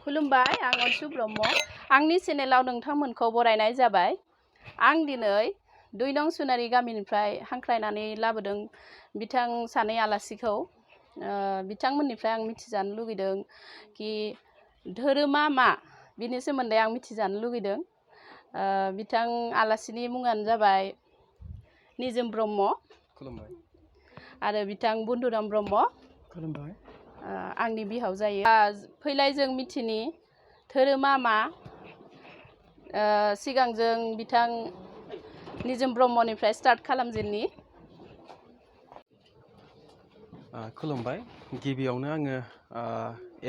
खुलुमबाय आं अनसु ब्रह्म आंनि चेनेलाव नोंथांमोनखौ बरायनाय जाबाय। आं दिनै 2 नं सुनारि गामिनिफ्राय हांख्रायनानै लाबोदों बिथां सानै आलासिखौ। बिथांमोननिफ्राय आं मिथिजानो लुगैदों कि धोरोमा मा बिनि सोमोन्दै आं मिथिजानो लुगैदों। बिथां आलासिनि मुङानो जाबाय निजोम ब्रह्म। खुलुमबाय। आरो बिथां बन्धुराम ब्रह्म। खुलुमबाय। आंनि बिहाव जायो। फैलाय जों मिथिनि धोरोमा मा। सिगां जों बिथां निजोम ब्रह्मनिफ्राय स्टार्ट खालामजेननि। खुलुमबाय। गिबियावनो आङो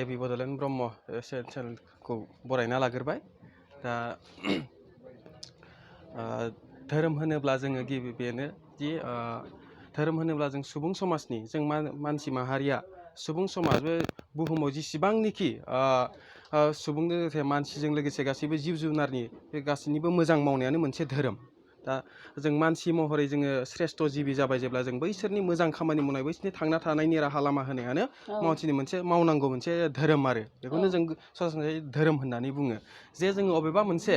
एबि बड'लेण्ड ब्रह्म चेनेलखौ बरायना लाग्रोबाय। दा धोरोम होनोब्ला जोङो बेनो दि धोरोम होनोब्ला जों सुबुं समाजनि जों मानसि माहारिया सुबुं समाज बे बुहुमाव जेसेबांनिखि सुबुंजों लोगोसे मानसिजों लोगोसे गासैबो जिब जुनारनि बे गासैनिबो मोजां मावनायानो मोनसे धोरोम। दा जों मानसि महरै जोङो श्रेष्ठ जिबि जाबाय जेब्ला जों बैसोरनि मोजां खामानि मावनाय बैसोरनि थांना थानायनि राहा लामा होनायानो मानसिनि मोनसे मावनांगौ मोनसे धोरोम आरो बेखौनो जों सरासनस्रायै धोरोम होननानै बुङो। जे जोङो अबेबा मोनसे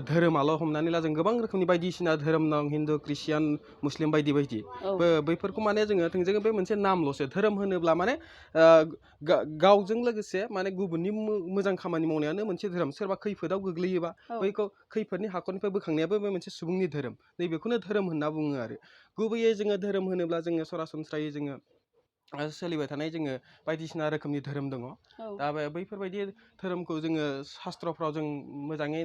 धोरोमाल' हमनानै ला जों गोबां रोखोमनि बायदिसिना धोरोम दं हिन्दु ख्रिस्टियान मुस्लिम बायदि बायदि बैफोरखौ माने जोङो थोंजोङै बे मोनसे नामल'सो धोरोम होनोब्ला माने गावजों लोगोसे माने गुबुननि मोजां खामानि मावनायानो मोनसे धोरोम। सोरबा खैफोदाव गोग्लैयोबा बैखौ खैफोदनि हाखरनिफ्राय बोखांनायाबो बे मोनसे सुबुंनि धोरोम। नैबेखौनो धोरोम होनना बुङो आरो गुबैयै जोङो धोरोम होनोब्ला जोङो सरासनस्रायै जोङो सोलिबाय थानाय जोङो बायदिसिना रोखोमनि धोरोम दङ। दा बैफोरबायदि धोरोमखौ जोङो शास्त्रफ्राव जों मोजाङै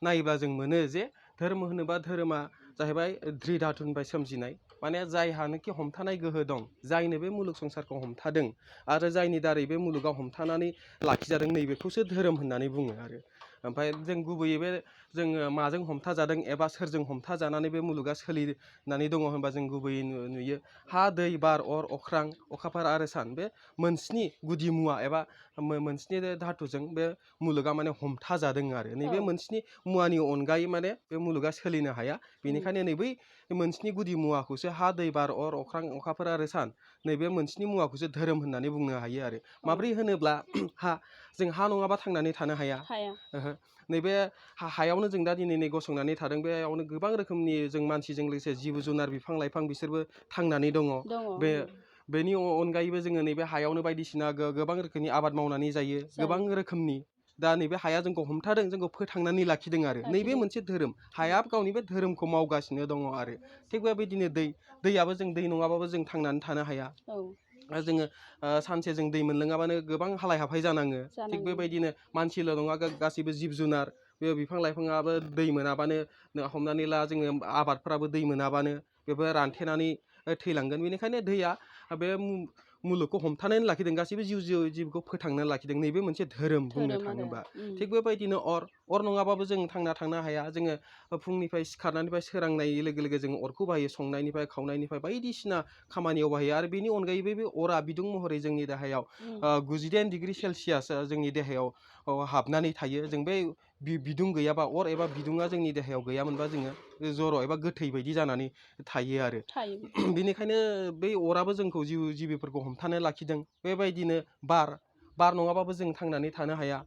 नायोब्ला जों मोनो जे धोरोम होनोबा धोरोमा जाहैबाय धृ धातुनिफ्राय सोमजिनाय माने जायहानोखि हमथानाय गोहो दं जायनो बे मुलुग संसारखौ हमथादों आरो जायनि दारै बे मुलुगाव हमथानानै लाखिजादों नैबेखौसो धोरोम होननानै बुङो आरो ओमफ्राय जों गुबैयै बे जोङो माजों हमथाजादों एबा सोरजों हमथाजानानै बे मुलुगा सोलिनानै दङ होनबा जों गुबैयै नुयो हा दै बार अर अख्रां अखाफोर आरो सान बे मोनस्नि गुदि मुवा एबा मोनस्नि धातुजों बे मुलुगा माने हमथाजादों आरो नैबे मोनस्नि मुवानि अनगायै माने बे मुलुगा सोलिनो हाया। बेनिखायनो नै बै मोनस्नि गुदि मुवाखौसो हा दै बार अर अख्रां अखाफोर आरो सान नैबे मोनस्नि मुवाखौसो धोरोम होननानै बुंनो हायो आरो माब्रै होनोब्ला जों हा नङाबा थांनानै थानो हाया। नैबे हायावनो जों दा दिनै नै गसंनानै थादों बेयावनो गोबां रोखोमनि जों मानसिजों लोगोसे जिब जुनार बिफां लाइफां बिसोरबो थांनानै दङ। बेनि अनगायैबो जोङो नैबे हायावनो बायदिसिना गोबां रोखोमनि आबाद मावनानै जायो गोबां रोखोमनि। दा नैबे हाया जोंखौ हमथादों जोंखौ फोथांनानै लाखिदों आरो नैबे मोनसे धोरोम हाया गावनि बे धोरोमखौ मावगासिनो दङ आरो थिग बेबायदिनो दैयाबो जों दै नङाबाबो जों थांनानै थानो हाया। जोङो सानसे जों दै मोनलोङाबानो गोबां हालाय हाफाय जानाङो। थिग बेबायदिनो मानसिल' नङा गासैबो जिब जुनार बे बिफां लाइफाङाबो दै मोनाबानो हमनानै ला जोङो आबादफोराबो दै मोनाबानो बेबो रानथेनानै थैलांगोन। बेनिखायनो दैया बे मुलुगखौ हमथानानै लाखिदों गासैबो जिउखौ फोथांनानै लाखिदों नैबे मोनसे धोरोम बुंनो थाङोबा। थिग बेबायदिनो अर नङाबाबो जों थांना थानो हाया। जोङो फुंनिफ्राय सिखारनायनिफ्राय सोरांनाय लोगो लोगो जों अरखौ बाहायो संनायनिफ्राय खावनायनिफ्राय बायदिसिना खामानियाव बाहायो आरो बेनि अनगायैबो बे अरा बिदुं महरै जोंनि देहायाव 98 डिग्रि सेलसियास जोंनि देहायाव हाबनानै थायो। जों बे बिदुं गैयाबा अर एबा बिदुङा जोंनि देहायाव गैयामोनबा जोङो जर' एबा गोथै बायदि जानानै थायो आरो बेनिखायनो बै अराबो जोंखौ जिबिफोरखौ हमथानो लाखिदों। बेबायदिनो बार नङाबाबो जों थांनानै थानो हाया।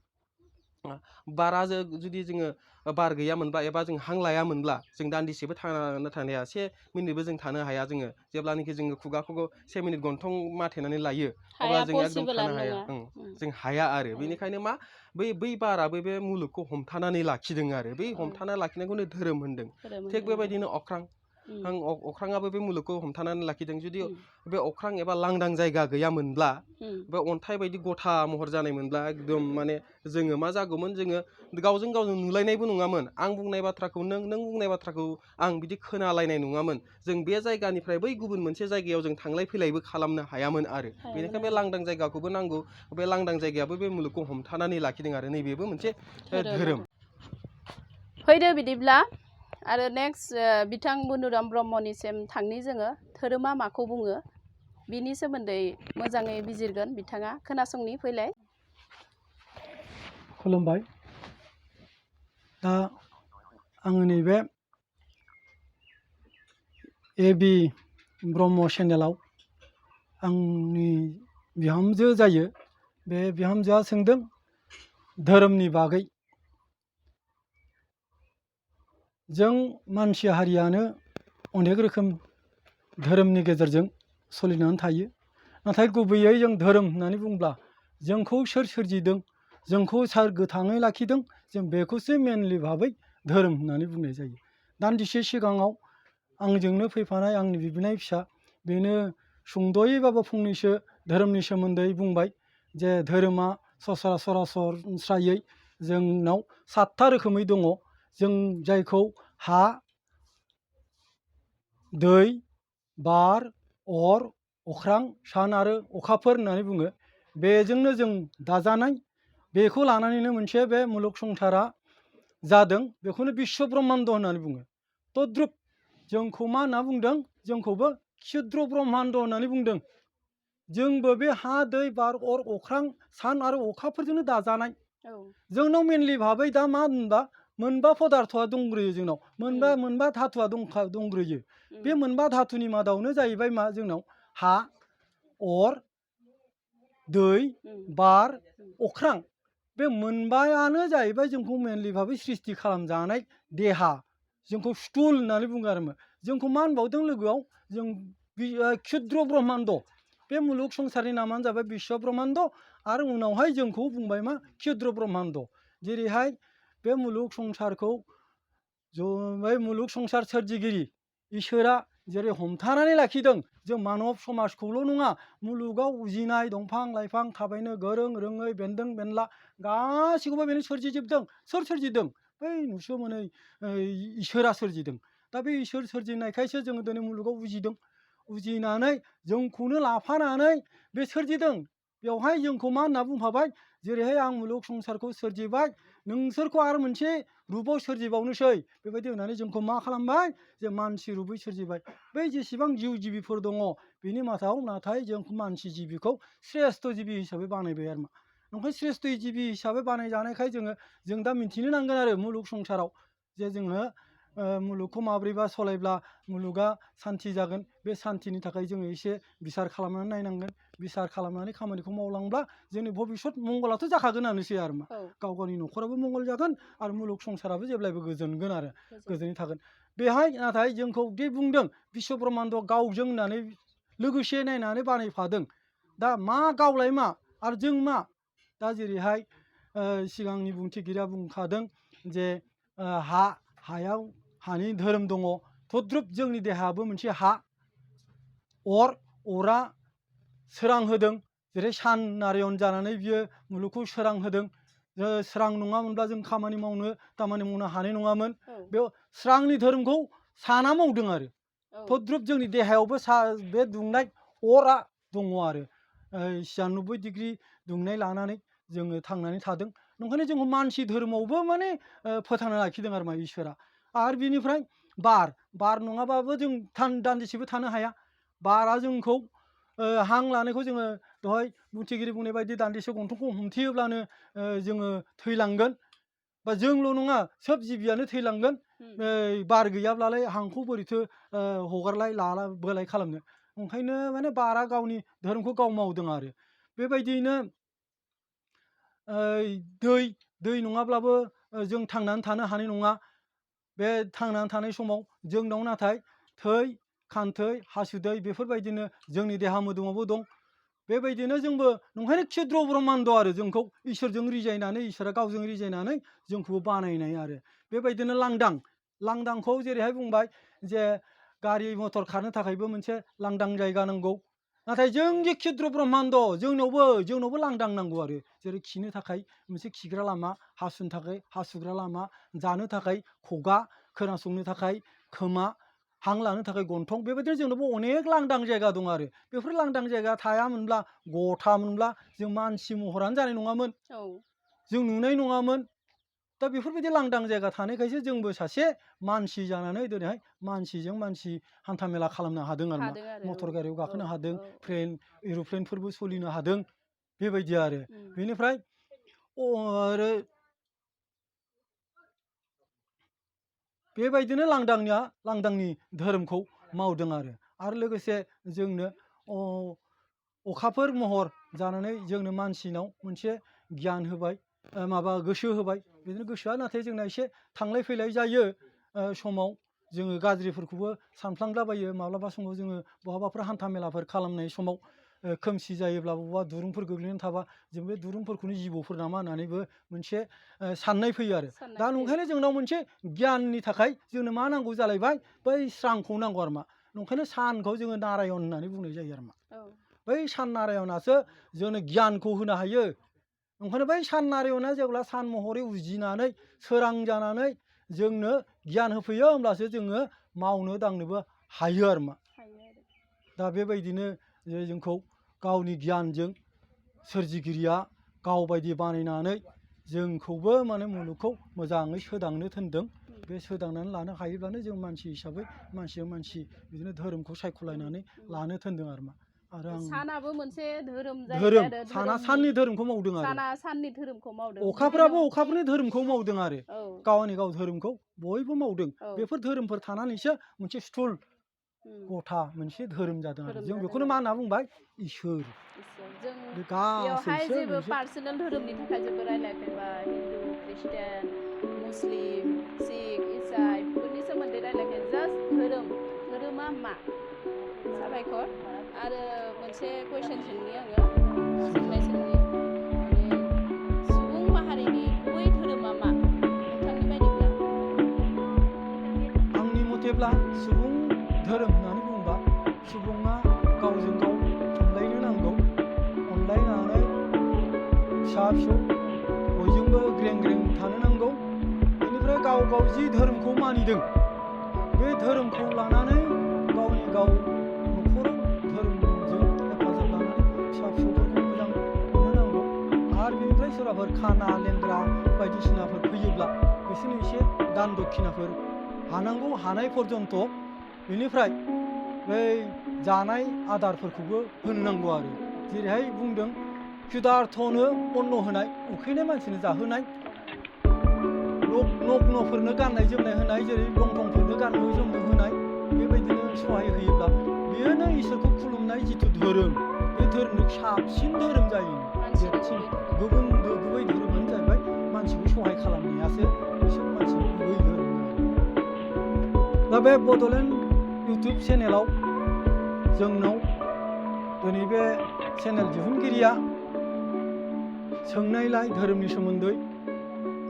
बारा जुदि जोङो बार गैयामोनबा एबा जों हां लायामोनब्ला जों दान्दिसेबो थांना थानो हाया 1 मिनिटबो जों थानो हाया। जोङो जेब्लानाखि जोङो खुगाखौ 1 मिनिट गन्थं माथेनानै लायो अब्ला जों एकदम थानो हाया। जों हाया आरो बेनिखायनो मा बै बाराबो बे मुलुगखौ हमथानानै लाखिदों आरो बै हमथाना लाखिनायखौनो धोरोम होनदों। थिग बेबायदिनो अख्राङाबो बे मुलुगखौ हमथानानै लाखिदों। जुदि बे अख्रां एबा लांदां जायगा गैयामोनब्ला बे अन्थाइ बायदि गथा महर जानायमोनब्ला एकदम माने जोङो मा जागौमोन जोङो गावजों नुलायनायबो नङामोन। आं बुंनाय बाथ्राखौ नों बुंनाय बाथ्राखौ आं बिदि खोनालायनाय नङामोन। जों बे जायगानिफ्राय बै गुबुन मोनसे जायगायाव जों थांलाय फैलायबो खालामनो हायामोन आरो बेनिखायनो बे लांदां जायगाखौबो नांगौ। बे लांदां जायगायाबो बे मुलुगखौ हमथानानै लाखिदों आरो नैबेबो मोनसे धोरोम। फैदो बिदिब्ला आरो नेक्स्ट बिथां बन्धुराम ब्रह्मनिसिम थांनि जोङो धोरोमा माखौ बुङो बिनि सोमोन्दै मोजाङै बिजिरगोन बिथाङा खोनासंनि फैलाय। खुलुमबाय। दा आङो नैबे एबि ब्रह्म चेनेलाव आंनि बिहामजो जायो बे बिहामजोआ सोंदों धोरोमनि बागै जों मानसि हारियानो अनेक रोखोम धोरोमनि गेजेरजों सोलिनानै थायो नाथाय गुबैयै जों धोरोम होननानै बुंब्ला जोंखौ सोर सोरजिदों जोंखौ सोर गोथाङै लाखिदों जों बेखौसो मेनलि भाबै धोरोम होननानै बुंनाय जायो। दान्दिसे सिगाङाव आंजोंनो फैफानाय आंनि बिबोनाय फिसा बेनो सुंद'यैबाबो फंनैसो धोरोमनि सोमोन्दै बुंबाय जे धोरोमा सरासनस्रायै जोंनाव 7था रोखोमै दङ। जों जायखौ हा, दै, बार, अर, अख्रां, सान आरो अखाफोर होननानै बुङो। बेजोंनो जों दाजानाय, बेखौ लानानैनो मोनसे बे मुलुग संसारा जादों। बेखौनो बिश्व ब्रह्माण्ड होननानै बुङो। तद्रुप जोंखौ मा होनना बुंदों? जोंखौबो क्षुद्र ब्रह्माण्ड होननानै बुंदों। जोंबो बे हा, दै, बार, अर, अख्रां, सान आरो अखाफोरजोंनो दाजानाय। जोंनाव मेनलि भाबै दा मा होनबा मोनबा पदार्थआ दंग्रोयो जोंनाव, मोनबा धातुआ दंग्रोयो। बे मोनबा धातुनि मादावनो जाहैबाय मा जोंनाव हा, अर, दै, बार, अख्रां। बे मोनबायानो जाहैबाय जोंखौ मेनलि भाबै सृष्टि खालामजानाय देहा। जोंखौ स्टुल होननानै बुङो आरो जोंखौ मा होनबावदों लोगोआव जों क्षुद्र ब्रह्माण्ड। बे मुलुग संसारनि नामानो जाबाय बिश्व ब्रह्माण्ड आरो उनावहाय जोंखौ बुंबाय मा क्षुद्र ब्रह्माण्ड। जेरैहाय बे मुलुग संसारखौ बे मुलुग संसार सोरजिगिरि इसोरा जेरै हमथानानै लाखिदों जों मानब समाजखौल' नङा, मुलुगाव उजिनाय दंफां लाइफां थाबायनो गोरों रोङै बेन्दों बेनला गासिखौबो बेनो सोरजिजोबदों। सोर सोरजिदों? बै नुस' मोनै इसोरा सोरजिदों। दा बे इसोर सोरजिनायखायसो जोङो दिनै मुलुगाव उजिदों। उजिनानै जोंखौनो लाफानानै बे सोरजिदों। बेवहाय जोंखौ मा होनना बुंफाबाय? जेरैहाय आं मुलुग संसारखौ सोरजिबाय, नोंसोरखौ आरो मोनसे रुपाव सोरजिबावनोसै। बेबायदि होननानै जोंखौ मा खालामबाय? जे मानसि रुपै सोरजिबाय। बै जेसेबां जिउ जिबिफोर दङ बिनि मादाव नाथाय जों मानसि जिबिखौ श्रेष्ठ जिबि हिसाबै बानायबाय आरो मा। ओमफ्राय श्रेष्ठ जिबि हिसाबै बानायजानायखाय जों दा मिन्थिनो नांगोन आरो मुलुग संसाराव जे जोङो मुलुगखौ माब्रैबा सलायब्ला मुलुगा सान्थि जागोन। बे सान्थिनि थाखाय जोङो एसे बिसार खालामनानै नायनांगोन। बिसार खालामनानै खामानिखौ मावलांब्ला जोंनि भबिसत मंगलाथ' जाखागोनानोसै आरो मा। गाव गावनि न'खराबो मंगल जागोन आरो मुलुग संसाराबो जेब्लायबो गोजोनगोन आरो गोजोनै थागोन। बेहाय नाथाय जोंखौ दि बुंदों बिश्व ब्रह्माण्ड गावजों होननानै लोगोसे नायनानै बानायफादों। दा मा गावलाय मा आरो जों मा? दा जेरैहाय सिगांनि बुंथिगिरिया बुंखादों जे हायाव हानि धोरोम दङ। तद्रुप जोंनि देहायाबो मोनसे हा। अरा सोरां होदों, जेरै सान नारायण जानानै बियो मुलुगखौ सोरां होदों। स्रां नङामोनब्ला जों खामानि मावनो दामानि मावनो हानाय नङामोन। बेयाव स्रांनि धोरोमखौ साना मावदों आरो तद्रुप जोंनि देहायावबो बे दुंनाय अरा दङ आरो 96 डिग्रि दुंनाय लानानै जोङो थांनानै थादों। ओंखायनो जोंखौ मानसि धोरोमावबो माने फोथांना लाखिदों आरो मा इसोरा। आरो बिनिफ्राय बार नङाबाबो जों दान्दिसेबो थानो हाया। बारा जोंखौ हां लानायखौ जोङो दहाय बुंथिगिरि बुंनाय बायदि दान्दिसे गन्थंखौ हमथेयोब्लानो जोङो थैलांगोन। बा जोंल' नङा सोब जिबियानो थैलांगोन। बार गैयाब्लालाय हांखौ बोरैथो हगारलाय बोलाय खालामनो। ओंखायनो माने बारा गावनि धोरोमखौ गाव मावदों आरो बेबायदियैनो दै नङाब्लाबो जों थांनानै थानो हानाय नङा। बे थांनानै थानाय समाव जोंनाव नाथाय थै खान्थै हासुदै बेफोरबायदिनो जोंनि देहा मोदोमावबो दं। बेबायदिनो जोंबो नंखायनो क्षुद्र ब्रह्माण्ड आरो जोंखौ इसोरजों रिजायनानै इसोरा गावजों रिजायनानै जोंखौबो बानायनाय आरो बेबायदिनो लांदांखौ जेरैहाय बुंबाय जे गारि मथर खारनो थाखायबो मोनसे लांदां जायगा नांगौ। नाथाय जोंनि क्षुद्र ब्रह्माण्ड जोंनावबो लांदां नांगौ आरो जेरै खिनो थाखाय मोनसे खिग्रा लामा, हासुनो थाखाय हासुग्रा लामा, जानो थाखाय खुगा, खोनासंनो थाखाय खोमा, हां लानो थाखाय गन्थं। बेबायदिनो जोंनावबो अनेक लांदां जायगा दं आरो बेफोर लांदां जायगा थायामोनब्ला गथामोनब्ला जों मानसि महरानो जानाय नङामोन। जों नुनाय नङामोन। दा बेफोरबायदि लांदां जायगा थानायखायसो जोंबो सासे मानसि जानानै दिनैहाय मानसिजों मानसि हान्था मेला खालामनो हादों आरो मा। मटर गारियाव गाखोनो हादों, एर'प्लेनफोरबो सलिनो हादों। बेबायदि आरो बेनिफ्राय आरो बेबायदिनो लांदांनि धोरोमखौ मावदों आरो लोगोसे जोंनो अखाफोर महर जानानै जोंनो मानसिनाव मोनसे गियान होबाय। माबा गोसो होबाय बिदिनो गोसोआ नाथाय जोंना एसे थांलाय फैलाय जायो समाव जोङो गाज्रिफोरखौबो सानफ्लांलाबायो माब्लाबा समाव जोङो बहाबाफोर हान्था मेलाफोर खालामनाय समाव खोमसि जायोब्ला बबेबा दुरुंफोर गोग्लैनानै थाबा जों बे दुरुंफोरखौनो जिबौफोर नामा होननानैबो मोनसे साननाय फैयो आरो दा नंखायनो जोंनाव मोनसे गियाननि थाखाय जोंनो मा नांगौ जालायबाय बै स्रांखौ नांगौ आरो मा नंखायनो सानखौ जोङो नारायण होननानै बुंनाय जायो आरो मा बै सान नारायणासो जोंनो गियानखौ होनो हायो ओंखायनो बै सान नारायणआ जेब्ला सान महरै उजिनानै सोरां जानानै जोंनो गियान होफैयो होमब्लासो जोङो मावनो दांनोबो हायो आरो मा दा बेबायदिनो जे जोंखौ गावनि गियानजों सोरजिगिरिया गावबायदि बानायनानै जोंखौबो माने मुलुगखौ मोजाङै सोदांनो थिनदों बे सोदांनानै लानो हायोब्लानो जों मानसि हिसाबै मानसिजों मानसि बिदिनो धोरोमखौ सायख'लायनानै लानो थिनदों आरो मा आरो आं सानाबो मोनसे धोरोम धोरोम साना साननि धोरोमखौ मावदों आरो साना साननि धोरोमखौ मावदों अखाफ्राबो अखाफोरनि धोरोमखौ मावदों आरो औ गावनि गाव धोरोमखौ बयबो मावदों औ बेफोर धोरोमफोर थानानैसो मोनसे स्थुल गथा मोनसे धोरोम जादों आरो जों बेखौनो मा होनना बुंबाय इसोर जों बे बेवहाय गासैसो जेबो मोनसे पार्सनेल धोरोमनि थाखाय जेबो रायलायाखैबा हिन्दु ख्रिस्टियान मुस्लिम सिख इसाई बेफोरनि सोमोन्दै रायलायाखै जास्ट धोरोमा मा साबायखर आरो मोनसे कुइसन सोंनि आङो सोंनाय सोंनि माने सुबुं माहारिनि गुबै धोरोमा मा नोंथांनि बायदिब्ला आंनि मथेब्ला सुबुं धोरोम होननानै बुङोबा सुबुङा गावजों गाव अनलायनो नांगौ अनलायनानै फिसा फिसौ बयजोंबो ग्रें ग्रें थानो नांगौ बेनिफ्राय गाव गाव जि धोरोमखौ मानिदों बे धोरोमखौ लानानै गावनि गाव न'खराव धोरोमजों हेफाजाब लानानै फिसा फिसौफोरखौ मोजां मोननो नांगौ आरो बेनिफ्राय सोरबाफोर खाना लेंग्रा बायदिसिनाफोर फैयोब्ला बिसोरनो एसे दान दक्षिणाफोर हानांगौ हानाय पर्यन्त बेनिफ्राय बै जानाय आदारफोरखौबो होनो नांगौ आरो जेरैहाय बुंदों क्षुदार्थनो अन्न होनाय उखैनाय मानसिनो जाहोनाय नग्नफोरनो गाननाय जोमनाय होनाय जेरै लंथंफोरनो गाननो जोमनो होनाय बेबायदिनो सहाय होयोब्ला बेयोनो इसोरखौ खुलुमनाय जिथु धोरोम बे धोरोमनि साबसिन धोरोम जायो देरसिन गुबै धोरोमानो जाहैबाय मानसिखौ सहाय खालामनायासो बिसोर मानसिनि गुबै धोरोम दा बे बड'लेण्ड इउटुब चेनेलाव जोंनाव दिनै बे चेनेल दिहुनगिरिया सोंनायलाय धोरोमनि सोमोन्दै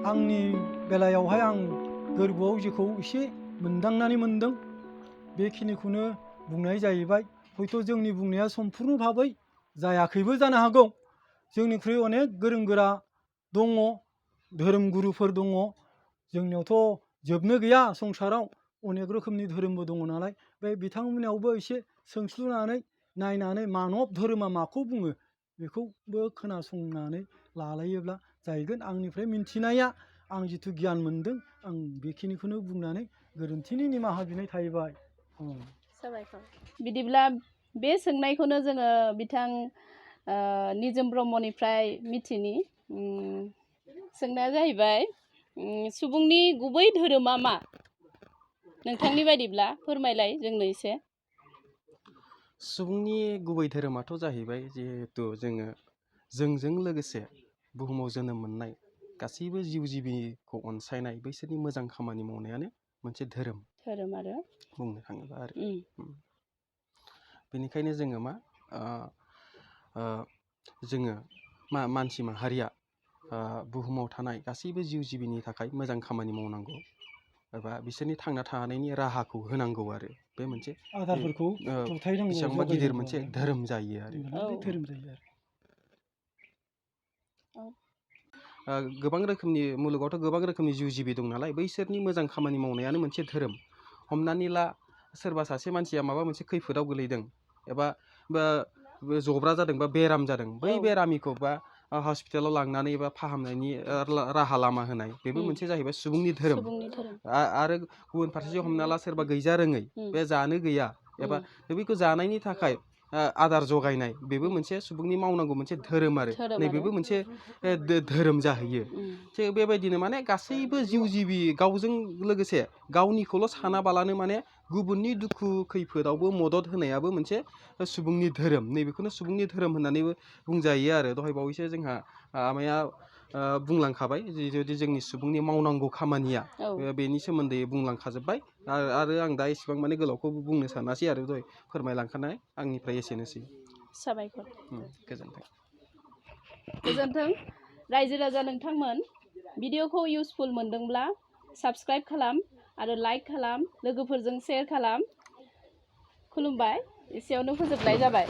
आंनि बेलायावहाय आं गोरबोआव जेखौ एसे मोनदांनानै मोनदों बेखिनिखौनो बुंनाय जाहैबाय हयथ' जोंनि बुंनाया सम्पुर्ण भाबै जायाखैबो जानो हागौ जोंनिख्रुइ अनेक गोरों गोरा दङ धोरोम गुरुफोर दङ जोंनियावथ' जोबनो गैया संसाराव अनेक रोखोमनि धोरोमबो दङ नालाय बे बिथांमोनयावबो एसे सोंस्लुनानै नायनानै मानब धोरोमा माखौ बुङो बेखौबो खोनासंनानै लालायोब्ला जाहैगोन आंनिफ्राय मिन्थिनाया आं जिथु गियान मोनदों आं बेखिनिखौनो बुंनानै गोरोन्थिनि निमाहा बिनाय थाहैबाय साबायखर बिदिब्ला बे सोंनायखौनो जोङो बिथां निजोम ब्रह्मनिफ्राय मिथिनि सोंनाया जाहैबाय सुबुंनि गुबै धोरोमा मा नोंथांनि बायदिब्ला फोरमायलाय जोंनो एसे सुबुंनि गुबै धोरोमाथ' जाहैबाय जिहेथु जोंजों लोगोसे बुहुमाव जोनोम मोननाय गासैबो जिउ जिबिखौ अनसायनाय बैसोरनि मोजां खामानि मावनायानो मोनसे धोरोम आरो बुंनो थाङोब्ला आरो बेनिखायनो जोङो मानसि माहारिया बुहुमाव थानाय गासैबो जिउ जिबिनि थाखाय मोजां खामानि मावनांगौ एबा बिसोरनि थांना थानायनि राहाखौ होनांगौ आरो बे मोनसे आदारफोरखौ बेसेबांबा गिदिर मोनसे धोरोम जायो आरो गोबां रोखोमनि मुलुगावथ' गोबां रोखोमनि जिउ जिबि दं नालाय बैसोरनि मोजां खामानि मावनायानो मोनसे धोरोम हमनानै ला सोरबा सासे मानसिया माबा मोनसे खैफोदाव गोलैदों एबा जब्रा जादों बा बेराम जादों बै बेरामिखौ बा हस्पिटालाव लांनानै बा फाहामनायनि राहा लामा होनाय बेबो मोनसे जाहैबाय सुबुंनि धोरोम आरो गुबुन फारसेथिं हमना ला सोरबा गैजा रोङै बे जानो गैया एबा बेखौ जानायनि थाखाय आदार जगायनाय बेबो मोनसे सुबुंनि मावनांगौ मोनसे धोरोम आरो नैबेबो मोनसे धोरोम जाहैयो थिग बेबायदिनो माने गासैबो जिउ जिबि गावजों लोगोसे गावनिखौल' सानाबालानो माने गुबुननि दुखु खैफोदावबो मदद होनायाबो मोनसे सुबुंनि धोरोम नैबेखौनो सुबुंनि धोरोम होननानैबो बुंजायो आरो दहाय बावैसो जोंहा आमाया बुंलांखाबाय जुदि जोंनि सुबुंनि मावनांगौ खामानिया औ बेनि सोमोन्दै बुंलांखाजोब्बाय आरो आं दा एसेबां माने गोलावखौ बुंनो सानासै आरो दहाय फोरमायलांखानाय आंनिफ्राय एसेनोसै साबायखर गोजोन्थों गोजोन्थों रायजो राजा नोंथांमोन भिडिअखौ इउसफुल मोनदोंब्ला साबस्क्राइब खालाम आरो लाइक खालाम लोगोफोरजों शेयार खालाम खुलुमबाय एसेयावनो फोजोबनाय जाबाय